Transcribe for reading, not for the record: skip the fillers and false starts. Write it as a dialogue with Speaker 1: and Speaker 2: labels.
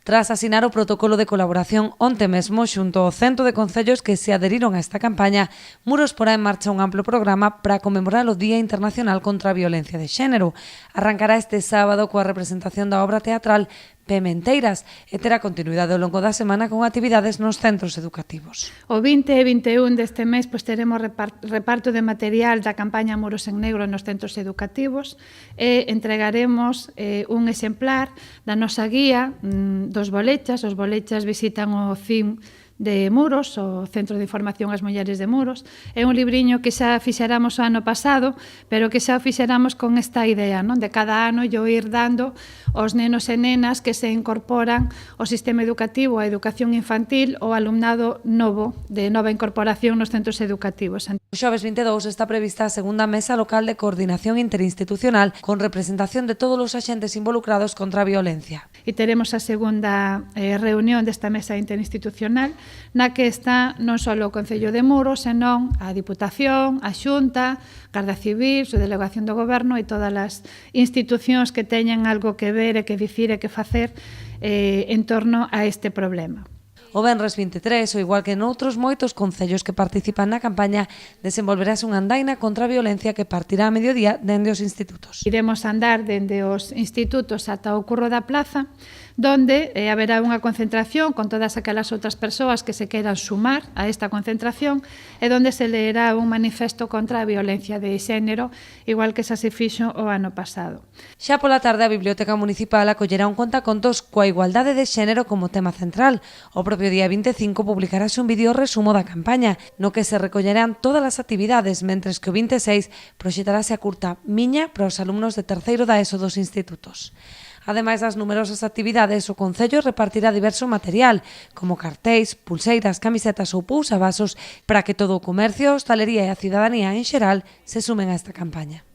Speaker 1: Tras asinar o protocolo de colaboración onte mesmo xunto ao 100 de concellos que se adheriron a esta campaña, Muros porá en marcha un amplo programa para conmemorar o Día Internacional contra a Violencia de Xénero. Arrancará este sábado coa representación da obra teatral Pementeiras e terá continuidade ao longo da semana con actividades nos centros educativos.
Speaker 2: O 20 e 21 deste mes teremos reparto de material da campaña Muros en Negro nos centros educativos e entregaremos un exemplar da nosa guía dos bolechas. Os bolechas visitan o CIM de Muros, o Centro de Información ás Mulleres de Muros. É un libriño que xa fixeramos o ano pasado, pero que xa o fixeramos con esta idea, non? De cada ano yo ir dando aos nenos e nenas que se incorporan ao sistema educativo, a educación infantil ou alumnado novo, de nova incorporación nos centros educativos.
Speaker 1: O xoves 22 está prevista a segunda mesa local de coordinación interinstitucional con representación de todos os axentes involucrados contra a violencia.
Speaker 2: E teremos a segunda reunión desta mesa interinstitucional na que está non só o Concello de Muros, senón a Diputación, a Xunta, Garda Civil, a Delegación do Goberno e todas as institucións que teñen algo que ver e que dicir e que facer en torno a este problema.
Speaker 1: O venres 23, ao igual que noutros moitos concellos que participan na campaña, desenvolverase unha andaina contra a violencia que partirá a mediodía dende os institutos.
Speaker 2: Iremos andar dende os institutos ata o Curro da Plaza, donde haberá unha concentración con todas aquelas outras persoas que se queiran sumar a esta concentración e donde se leerá un manifesto contra a violencia de xénero, igual que xa se fixo o ano pasado.
Speaker 1: Xa pola tarde a Biblioteca Municipal acollerá un contacontos coa igualdade de xénero como tema central. O propio día 25 publicarase un vídeo resumo da campaña, no que se recollerán todas as actividades, mentres que o 26 proxetarase a curta Miña para os alumnos de terceiro da ESO dos institutos. Ademais das numerosas actividades, o Concello repartirá diverso material, como cartéis, pulseiras, camisetas ou pousavasos, para que todo o comercio, a hostalería e a cidadanía en xeral se sumen a esta campaña.